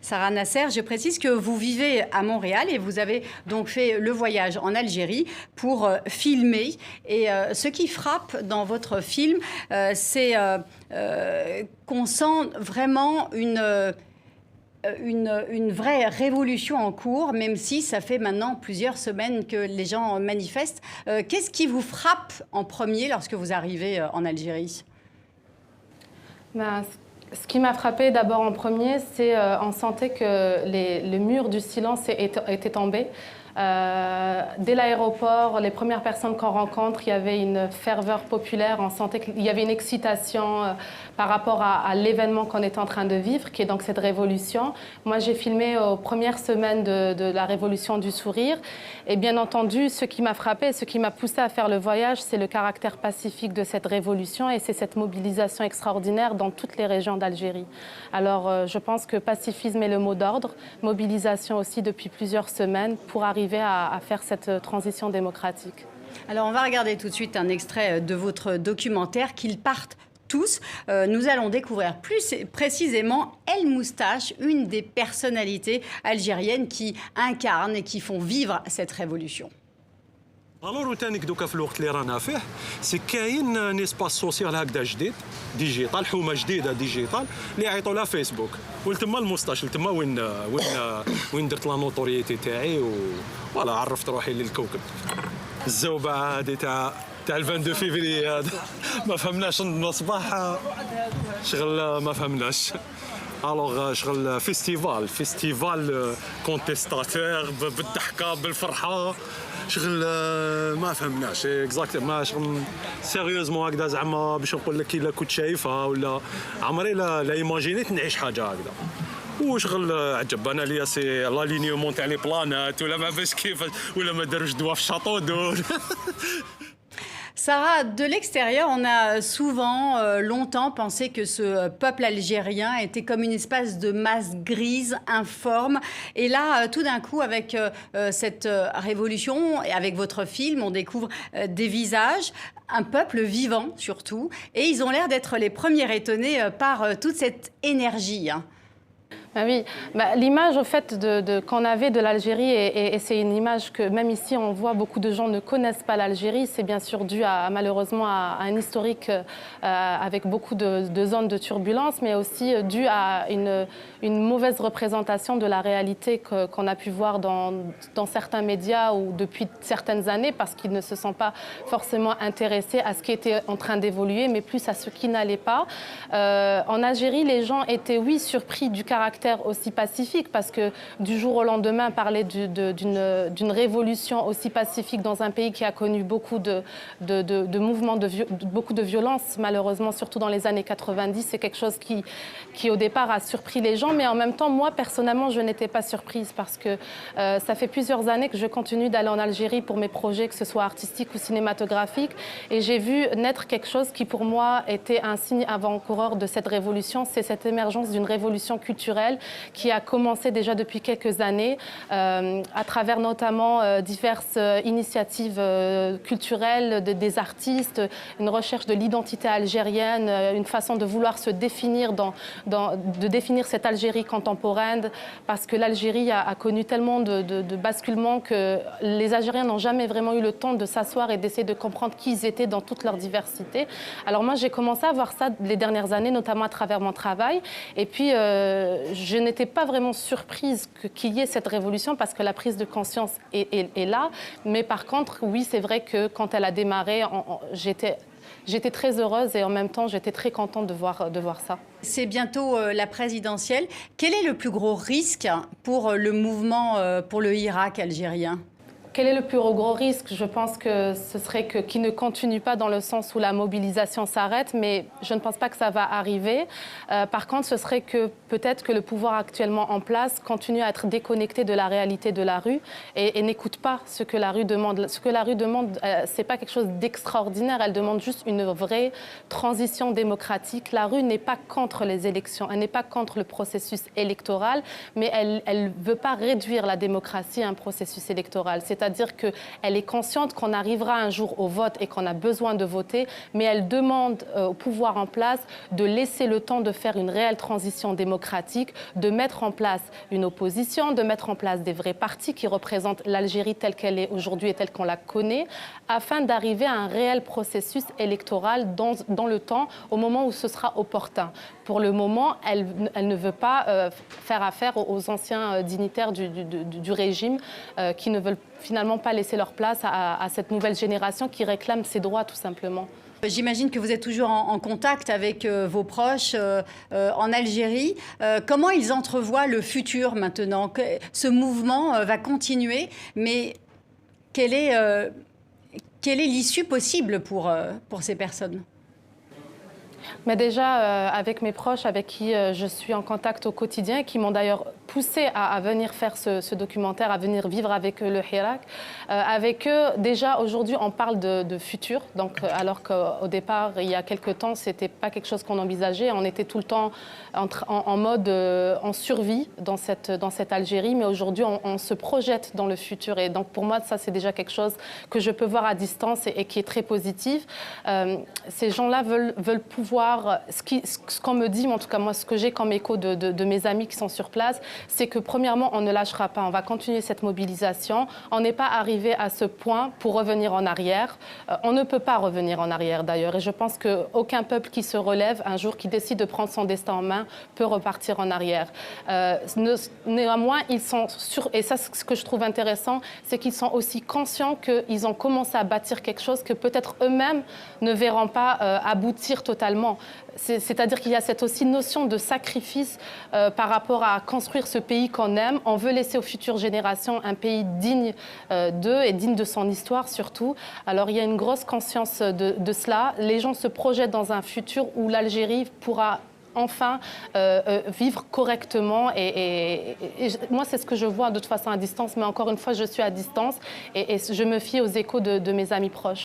Sarah Nasser, je précise que vous vivez à Montréal et vous avez donc fait le voyage en Algérie pour filmer. Et ce qui frappe dans votre film, c'est qu'on sent vraiment une vraie révolution en cours, même si ça fait maintenant plusieurs semaines que les gens manifestent. Qu'est-ce qui vous frappe en premier lorsque vous arrivez en Algérie ? Ce qui m'a frappé d'abord en premier, c'est on sentait que le mur du silence était tombé. Dès l'aéroport, les premières personnes qu'on rencontre, il y avait une ferveur populaire, on sentait qu'il y avait une excitation par rapport à l'événement qu'on est en train de vivre, qui est donc cette révolution. Moi, j'ai filmé aux premières semaines de la révolution du sourire. Et bien entendu, ce qui m'a frappé, ce qui m'a poussé à faire le voyage, c'est le caractère pacifique de cette révolution et c'est cette mobilisation extraordinaire dans toutes les régions d'Algérie. Alors, je pense que pacifisme est le mot d'ordre, mobilisation aussi depuis plusieurs semaines pour arriver à faire cette transition démocratique. Alors, on va regarder tout de suite un extrait de votre documentaire, Qu'ils partent tous. Nous allons découvrir plus précisément El Moustache, une des personnalités algériennes qui incarnent et qui font vivre cette révolution. الور وتانيك دوكا في الوقت اللي رانا فيه سي كاين نيسباس سوسيال هكذا جديد ديجيتال حومه جديده ديجيتال اللي يعيطوا لها فيسبوك ولتما الموستاش لتما وين درت لا نوتوريتي تاعي وفوالا عرفت روحي للكوكب الزوبعه هذه تاع 22 فيفري هذا ما فهمناش الصباح شغل ما فهمناش الوغ شغل فيستيفال كونتيستاتور بالضحكه بالفرحه شغل ما فهمناش اكزاكت ما شغل سيريوزمون هكذا زعما باش نقول لك الا كنت شايفها ولا عمري لا ايماجينيت نعيش حاجه هكذا وشغل عجب انا ليا سي لا لينيومون تاع لي بلانات ولا ما فاش كيفاش ولا ما داروش دوا في الشاطو دول. Sarah, de l'extérieur, on a souvent, longtemps pensé que ce peuple algérien était comme une espèce de masse grise, informe. Et là, tout d'un coup, avec cette révolution et avec votre film, on découvre des visages, un peuple vivant surtout. Et ils ont l'air d'être les premiers étonnés par toute cette énergie. Ah oui, l'image au fait qu'on avait de l'Algérie, et c'est une image que même ici on voit beaucoup de gens ne connaissent pas l'Algérie, c'est bien sûr dû malheureusement à un historique avec beaucoup de zones de turbulence, mais aussi dû à une mauvaise représentation de la réalité qu'on a pu voir dans certains médias ou depuis certaines années, parce qu'ils ne se sont pas forcément intéressés à ce qui était en train d'évoluer, mais plus à ce qui n'allait pas. En Algérie, les gens étaient, oui, surpris du caractère aussi pacifique, parce que du jour au lendemain, parler d'une révolution aussi pacifique dans un pays qui a connu beaucoup de mouvements, beaucoup de violences, malheureusement, surtout dans les années 90, c'est quelque chose qui au départ a surpris les gens, mais en même temps, moi, personnellement, je n'étais pas surprise, parce que ça fait plusieurs années que je continue d'aller en Algérie pour mes projets, que ce soit artistiques ou cinématographiques, et j'ai vu naître quelque chose qui, pour moi, était un signe avant-coureur de cette révolution, c'est cette émergence d'une révolution culturelle qui a commencé déjà depuis quelques années à travers notamment diverses initiatives culturelles des artistes, une recherche de l'identité algérienne, une façon de vouloir se définir, de définir cette Algérie contemporaine, parce que l'Algérie a connu tellement de basculements que les Algériens n'ont jamais vraiment eu le temps de s'asseoir et d'essayer de comprendre qui ils étaient dans toute leur diversité. Alors moi, j'ai commencé à voir ça les dernières années, notamment à travers mon travail, et puis je n'étais pas vraiment surprise qu'il y ait cette révolution, parce que la prise de conscience est là. Mais par contre, oui, c'est vrai que quand elle a démarré, j'étais très heureuse et en même temps, j'étais très contente de voir ça. C'est bientôt la présidentielle. Quel est le plus gros risque pour le mouvement pour le Irak algérien ? Quel est le plus gros risque? Je pense que ce serait qu'il ne continue pas dans le sens où la mobilisation s'arrête, mais je ne pense pas que ça va arriver. Par contre, ce serait que peut-être que le pouvoir actuellement en place continue à être déconnecté de la réalité de la rue et n'écoute pas ce que la rue demande. Ce que la rue demande, c'est pas quelque chose d'extraordinaire, elle demande juste une vraie transition démocratique. La rue n'est pas contre les élections, elle n'est pas contre le processus électoral, mais elle ne veut pas réduire la démocratie à un processus électoral. C'est c'est-à-dire qu'elle est consciente qu'on arrivera un jour au vote et qu'on a besoin de voter, mais elle demande au pouvoir en place de laisser le temps de faire une réelle transition démocratique, de mettre en place une opposition, de mettre en place des vrais partis qui représentent l'Algérie telle qu'elle est aujourd'hui et telle qu'on la connaît, afin d'arriver à un réel processus électoral dans le temps, au moment où ce sera opportun. Pour le moment, elle ne veut pas faire affaire aux anciens dignitaires du régime qui ne veulent finalement pas laisser leur place à cette nouvelle génération qui réclame ses droits tout simplement. J'imagine que vous êtes toujours en contact avec vos proches en Algérie. Comment ils entrevoient le futur maintenant? Ce mouvement va continuer, mais quelle est l'issue possible pour ces personnes? Mais déjà, avec mes proches, avec qui je suis en contact au quotidien, qui m'ont d'ailleurs poussé à venir faire ce documentaire, à venir vivre avec le Hirak. Avec eux, déjà, aujourd'hui, on parle de futur. Donc, alors qu'au départ, il y a quelques temps, ce n'était pas quelque chose qu'on envisageait. On était tout le temps en mode en survie dans cette Algérie. Mais aujourd'hui, on se projette dans le futur. Et donc, pour moi, ça, c'est déjà quelque chose que je peux voir à distance et qui est très positif. Ces gens-là veulent pouvoir... Ce qu'on me dit, mais en tout cas moi ce que j'ai comme écho de mes amis qui sont sur place, c'est que premièrement on ne lâchera pas, on va continuer cette mobilisation. On n'est pas arrivé à ce point pour revenir en arrière. On ne peut pas revenir en arrière d'ailleurs et je pense qu'aucun peuple qui se relève un jour, qui décide de prendre son destin en main, peut repartir en arrière. Néanmoins, ils sont sûrs, et ça ce que je trouve intéressant, c'est qu'ils sont aussi conscients qu'ils ont commencé à bâtir quelque chose que peut-être eux-mêmes ne verront pas aboutir totalement. C'est-à-dire qu'il y a cette aussi notion de sacrifice par rapport à construire ce pays qu'on aime. On veut laisser aux futures générations un pays digne d'eux et digne de son histoire surtout. Alors il y a une grosse conscience de cela. Les gens se projettent dans un futur où l'Algérie pourra enfin vivre correctement et moi c'est ce que je vois de toute façon à distance, mais encore une fois je suis à distance et je me fie aux échos de mes amis proches.